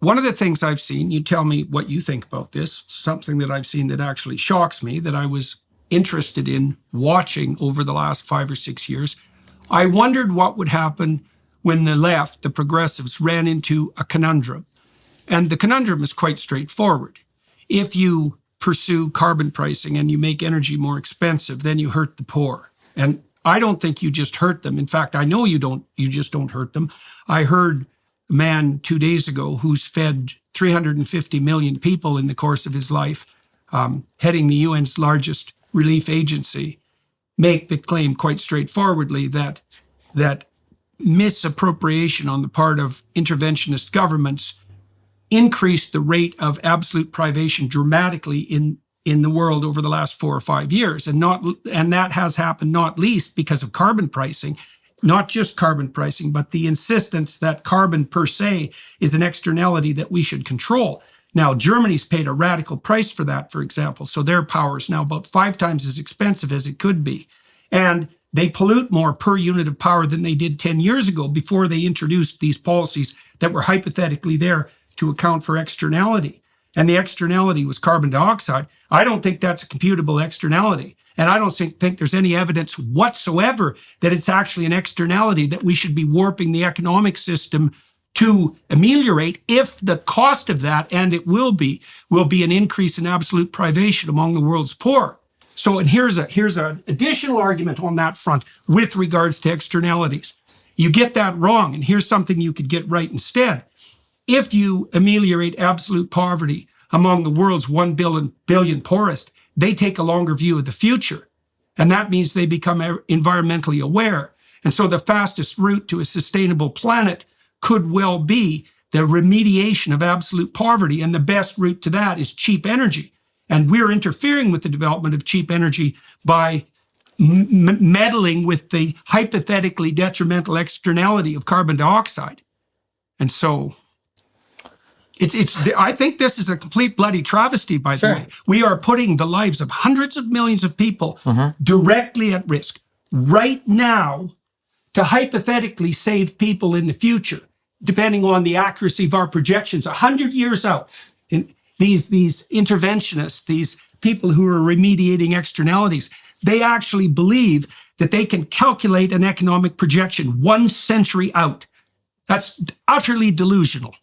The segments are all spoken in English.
one of the things I've seen, you tell me what you think about this, something that I've seen that actually shocks me, that I was interested in watching over the last 5 or 6 years. I wondered what would happen when the left, the progressives, ran into a conundrum. And the conundrum is quite straightforward. If you pursue carbon pricing and you make energy more expensive, then you hurt the poor. And I don't think you just hurt them. In fact, I know you just don't hurt them. I heard a man 2 days ago who's fed 350 million people in the course of his life, heading the UN's largest relief agency, make the claim quite straightforwardly that misappropriation on the part of interventionist governments increased the rate of absolute privation dramatically in the world over the last 4 or 5 years. And that has happened not least because of carbon pricing, not just carbon pricing, but the insistence that carbon per se is an externality that we should control. Now, Germany's paid a radical price for that, for example. So their power is now about 5 times as expensive as it could be. And they pollute more per unit of power than they did 10 years ago before they introduced these policies that were hypothetically there to account for externality. And the externality was carbon dioxide. I don't think that's a computable externality. And I don't think there's any evidence whatsoever that it's actually an externality that we should be warping the economic system to ameliorate, if the cost of that, and it will be an increase in absolute privation among the world's poor. So, and here's an additional argument on that front with regards to externalities. You get that wrong, and here's something you could get right instead. If you ameliorate absolute poverty among the world's 1 billion poorest, they take a longer view of the future. And that means they become environmentally aware. And so the fastest route to a sustainable planet could well be the remediation of absolute poverty. And the best route to that is cheap energy. And we're interfering with the development of cheap energy by meddling with the hypothetically detrimental externality of carbon dioxide. And so I think this is a complete bloody travesty, by the way. We are putting the lives of hundreds of millions of people directly at risk right now to hypothetically save people in the future, depending on the accuracy of our projections, 100 years out. And these interventionists, these people who are remediating externalities, they actually believe that they can calculate an economic projection 1 century out. That's utterly delusional.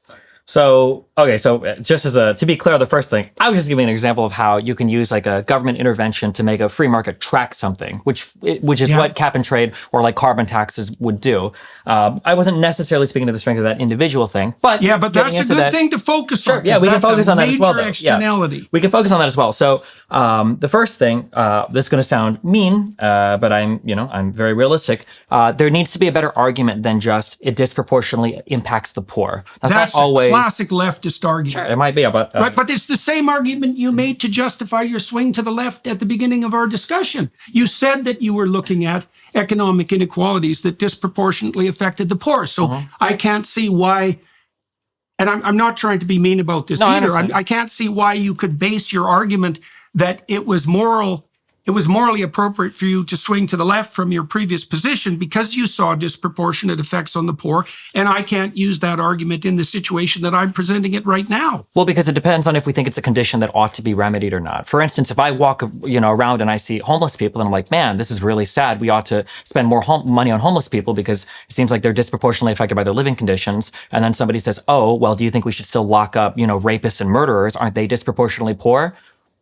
So, okay, so just to be clear, the first thing, I was just giving an example of how you can use like a government intervention to make a free market track something, which is what cap and trade or like carbon taxes would do. I wasn't necessarily speaking to the strength of that individual thing, but but that's a good thing to focus on. Yeah, we can focus on that as well. Major externality. Yeah, we can focus on that as well. So, the first thing, this is going to sound mean, but I'm very realistic. There needs to be a better argument than just it disproportionately impacts the poor. That's not always classic leftist argument. Sure, it might be, but but it's the same argument you made to justify your swing to the left at the beginning of our discussion. You said that you were looking at economic inequalities that disproportionately affected the poor. So I can't see why, and I'm not trying to be mean about this either. I can't see why you could base your argument that it was morally appropriate for you to swing to the left from your previous position because you saw disproportionate effects on the poor. And I can't use that argument in the situation that I'm presenting it right now. Well, because it depends on if we think it's a condition that ought to be remedied or not. For instance, if I walk around and I see homeless people and I'm like, man, this is really sad. We ought to spend more money on homeless people because it seems like they're disproportionately affected by their living conditions. And then somebody says, oh, well, do you think we should still lock up, rapists and murderers? Aren't they disproportionately poor?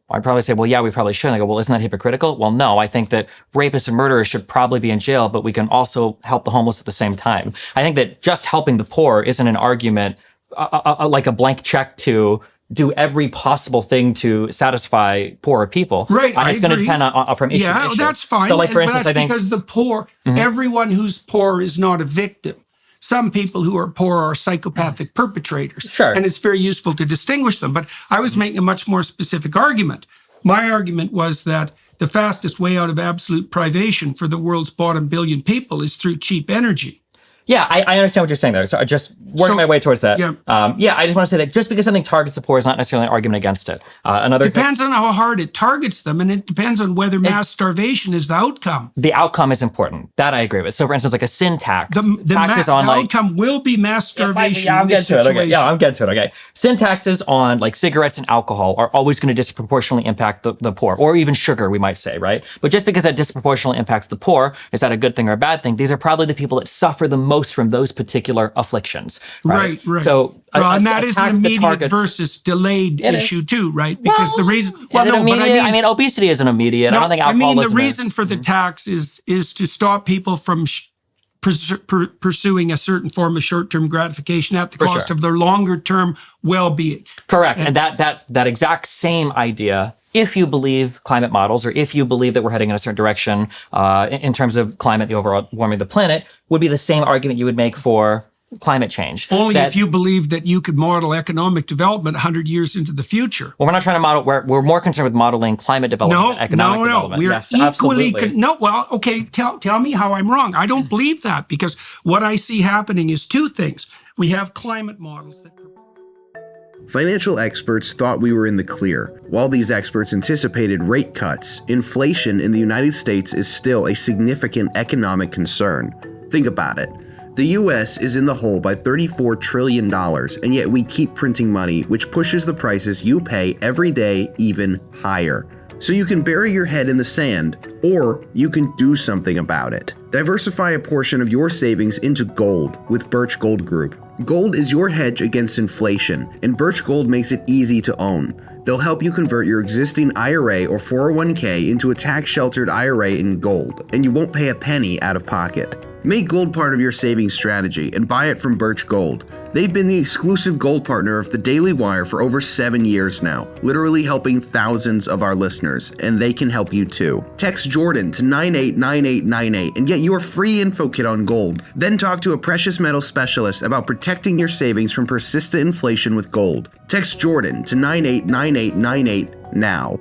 I'd probably say, well, yeah, we probably should. And I go, well, isn't that hypocritical? Well, no, I think that rapists and murderers should probably be in jail, but we can also help the homeless at the same time. I think that just helping the poor isn't an argument like a blank check to do every possible thing to satisfy poorer people. Right, it's going to depend on from issue to issue. That's fine. So like, for instance, I think because the poor, everyone who's poor is not a victim. Some people who are poor are psychopathic perpetrators. Sure. And it's very useful to distinguish them. But I was making a much more specific argument. My argument was that the fastest way out of absolute privation for the world's bottom billion people is through cheap energy. Yeah, I understand what you're saying there. So just working my way towards that. Yeah. I just want to say that just because something targets the poor is not necessarily an argument against it. Depends on how hard it targets them, and it depends on whether mass starvation is the outcome. The outcome is important. That I agree with. So, for instance, like a sin tax. The outcome will be mass starvation. Yeah, I'm getting to it. Okay. Yeah, I'm getting to it. Okay. Sin taxes on like cigarettes and alcohol are always going to disproportionately impact the poor, or even sugar, we might say, right? But just because that disproportionately impacts the poor, is that a good thing or a bad thing? These are probably the people that suffer the most from those particular afflictions. Right. So, and that is an immediate versus delayed issue too, right? Because the reason, I mean, obesity is an immediate. I don't think alcoholism the reason for the tax is to stop people from pursuing a certain form of short-term gratification at the cost of their longer-term well-being. Correct, and that exact same idea. If you believe climate models, or if you believe that we're heading in a certain direction in terms of climate, the overall warming of the planet, would be the same argument you would make for climate change. Only if you believe that you could model economic development 100 years into the future. Well, we're not trying to model. We're more concerned with modeling climate development, economic development. We're yes, equally. absolutely. Tell me how I'm wrong. I don't believe that, because what I see happening is two things. We have climate models that. Financial experts thought we were in the clear. While these experts anticipated rate cuts, inflation in the United States is still a significant economic concern. Think about it. The US is in the hole by $34 trillion, and yet we keep printing money, which pushes the prices you pay every day even higher. So you can bury your head in the sand, or you can do something about it. Diversify a portion of your savings into gold with Birch Gold Group. Gold is your hedge against inflation, and Birch Gold makes it easy to own. They'll help you convert your existing IRA or 401k into a tax-sheltered IRA in gold, and you won't pay a penny out of pocket. Make gold part of your savings strategy and buy it from Birch Gold. They've been the exclusive gold partner of the Daily Wire for over 7 years now, literally helping thousands of our listeners, and they can help you too. Text Jordan to 989898 and get your free info kit on gold. Then talk to a precious metal specialist about protecting your savings from persistent inflation with gold. Text Jordan to 989898 now.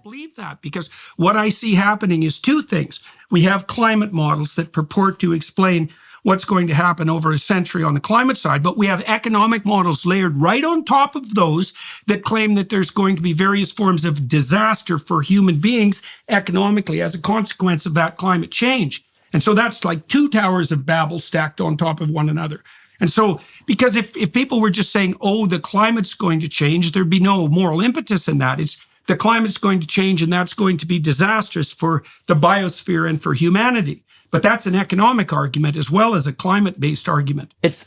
Believe that, because what I see happening is two things. We have climate models that purport to explain what's going to happen over a century on the climate side, but we have economic models layered right on top of those that claim that there's going to be various forms of disaster for human beings economically as a consequence of that climate change. And so that's like two towers of Babel stacked on top of one another. And so, because if people were just saying, oh, the climate's going to change, there'd be no moral impetus in that. It's the climate's going to change, and that's going to be disastrous for the biosphere and for humanity. But that's an economic argument as well as a climate-based argument. It's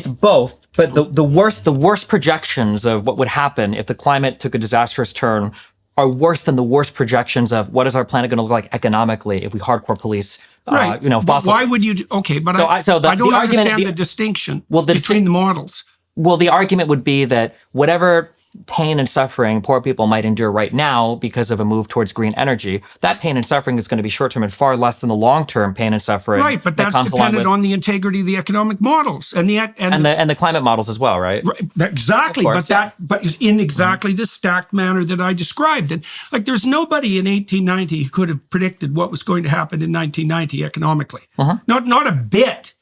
both, but the worst projections of what would happen if the climate took a disastrous turn are worse than the worst projections of what is our planet going to look like economically if we hardcore police, fossil. Why would you? Okay, but I don't understand the distinction between the models. Well, the argument would be that whatever pain and suffering poor people might endure right now because of a move towards green energy, that pain and suffering is going to be short-term and far less than the long-term pain and suffering. Right, but that's dependent on the integrity of the economic models and the climate models as well, right? Exactly, course, but in exactly the stacked manner that I described. And like, there's nobody in 1890 who could have predicted what was going to happen in 1990 economically. Not a bit.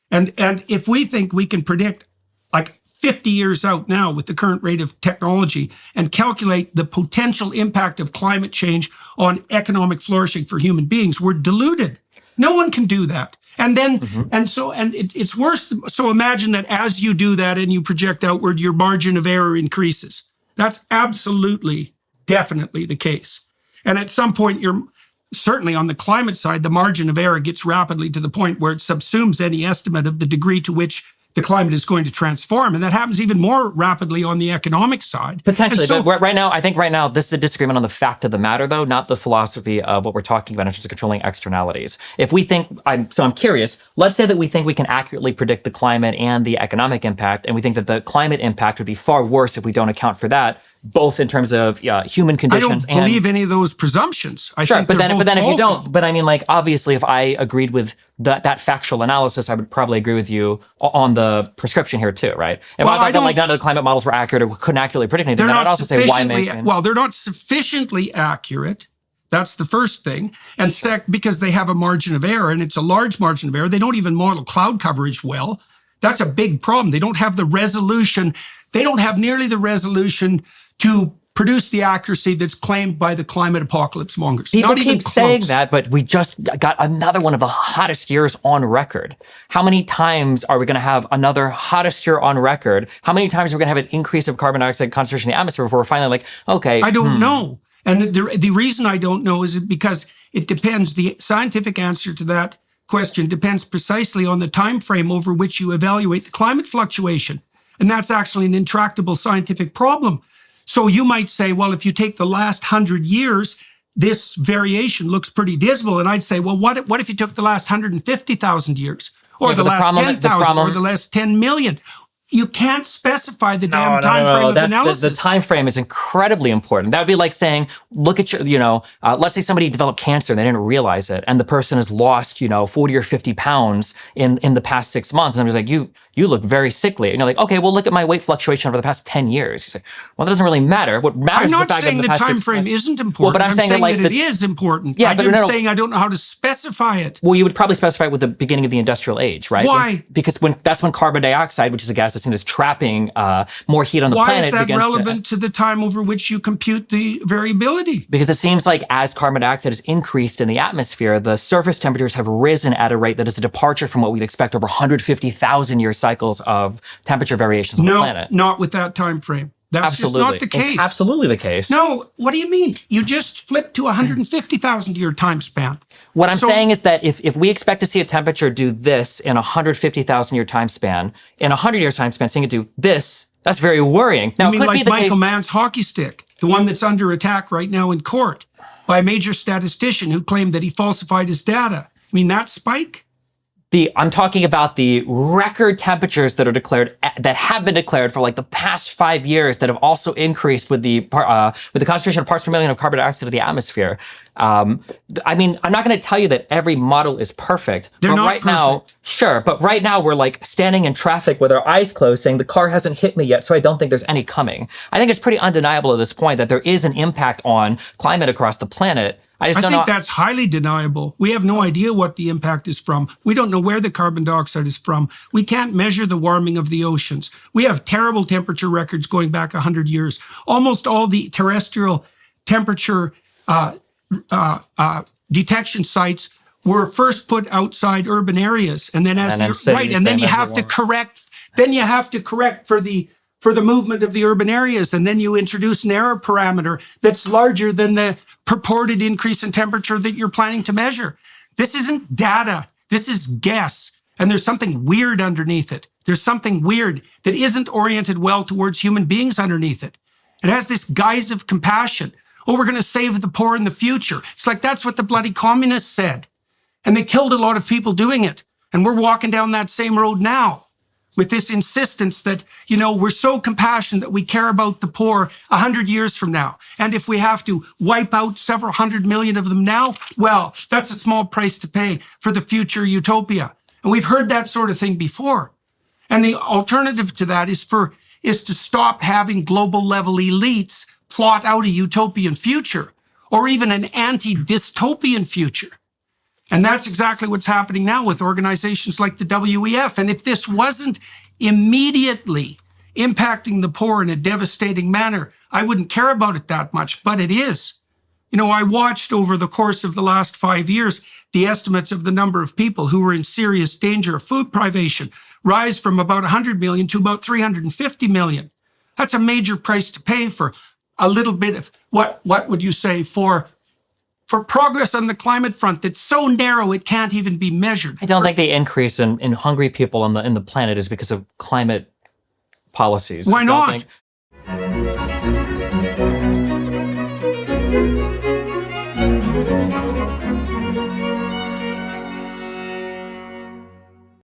And if we think we can predict like 50 years out now with the current rate of technology and calculate the potential impact of climate change on economic flourishing for human beings, we're deluded. No one can do that. And then, it's worse. So imagine that as you do that and you project outward, your margin of error increases. That's absolutely, definitely the case. And at some point, certainly on the climate side, the margin of error gets rapidly to the point where it subsumes any estimate of the degree to which the climate is going to transform. And that happens even more rapidly on the economic side. Potentially, but right now, this is a disagreement on the fact of the matter, though, not the philosophy of what we're talking about in terms of controlling externalities. If we think, I'm curious, let's say that we think we can accurately predict the climate and the economic impact, and we think that the climate impact would be far worse if we don't account for that, both in terms of human conditions. I don't believe any of those presumptions. I think but then if you don't, but I mean, like, obviously, if I agreed with that factual analysis, I would probably agree with you on the prescription here too, right? If I thought that like none of the climate models were accurate or couldn't accurately predict anything, then I'd also say why make. Well, they're not sufficiently accurate That's the first thing. And because they have a margin of error, and it's a large margin of error, they don't even model cloud coverage well. That's a big problem. They don't have the resolution. They don't have nearly the resolution to produce the accuracy that's claimed by the climate apocalypse mongers. People Not even keep saying close. that, but we just got another one of the hottest years on record. How many times are we going to have another hottest year on record? How many times are we going to have an increase of carbon dioxide concentration in the atmosphere before we're finally like, okay. I don't know. And the reason I don't know is because it depends. The scientific answer to that question depends precisely on the time frame over which you evaluate the climate fluctuation. And that's actually an intractable scientific problem. So you might say, well, if you take the last 100 years, this variation looks pretty dismal. And I'd say, well, what if you took the last 150,000 years? Or the last 10,000 or the last 10 million? You can't specify the damn time frame of analysis. The time frame is incredibly important. That would be like saying, look at your, let's say somebody developed cancer and they didn't realize it, and the person has lost, 40 or 50 pounds in the past 6 months. And I'm just like, you look very sickly. And you're like, okay, well, look at my weight fluctuation over the past 10 years. You say, well, that doesn't really matter. What matters I'm is the not fact saying that the time frame isn't important. Well, but I'm saying that it is important. Yeah, I'm saying I don't know how to specify it. Well, you would probably specify it with the beginning of the industrial age, right? Why? Because that's when carbon dioxide, which is a gas that's seen as trapping more heat on the planet. Why is that relevant to the time over which you compute the variability? Because it seems like as carbon dioxide has increased in the atmosphere, the surface temperatures have risen at a rate that is a departure from what we'd expect over 150,000 year cycles of temperature variations on the planet. No, not with that time frame. That's Absolutely. just not the case. It's absolutely the case. No, what do you mean? You just flipped to 150,000 year time span. What I'm saying is that if we expect to see a temperature do this in a 150,000 year time span, in a 100 years time span, seeing it do this, that's very worrying. Now, You mean it could like be the Michael case. Mann's hockey stick, the one that's under attack right now in court by a major statistician who claimed that he falsified his data? I mean, that spike? I'm talking about the record temperatures that have been declared for like the past 5 years that have also increased with the concentration of parts per million of carbon dioxide in the atmosphere. I mean, I'm not going to tell you that every model is perfect. They're not right now, perfect. sure, but right now we're like standing in traffic with our eyes closed saying the car hasn't hit me yet, so I don't think there's any coming. I think it's pretty undeniable at this point that there is an impact on climate across the planet. I think that's highly deniable. We have no idea what the impact is from. We don't know where the carbon dioxide is from. We can't measure the warming of the oceans. We have terrible temperature records going back 100 years. Almost all the terrestrial temperature detection sites were first put outside urban areas, and then then you have to correct. Then you have to correct for the movement of the urban areas, and then you introduce an error parameter that's larger than the purported increase in temperature that you're planning to measure. This isn't data. This is guess. And there's something weird underneath it. There's something weird that isn't oriented well towards human beings underneath it. It has this guise of compassion. Oh, we're going to save the poor in the future. It's like that's what the bloody communists said. And they killed a lot of people doing it. And we're walking down that same road now, with this insistence that, we're so compassionate that we care about the poor 100 years from now. And if we have to wipe out several 100 million of them now, well, that's a small price to pay for the future utopia. And we've heard that sort of thing before. And the alternative to that is to stop having global level elites plot out a utopian future or even an anti-dystopian future. And that's exactly what's happening now with organizations like the WEF. And if this wasn't immediately impacting the poor in a devastating manner, I wouldn't care about it that much, but it is. I watched over the course of the last 5 years, the estimates of the number of people who were in serious danger of food privation rise from about 100 million to about 350 million. That's a major price to pay for a little bit of, what would you say, for progress on the climate front that's so narrow it can't even be measured. I don't think the increase in hungry people on the planet is because of climate policies. Why not?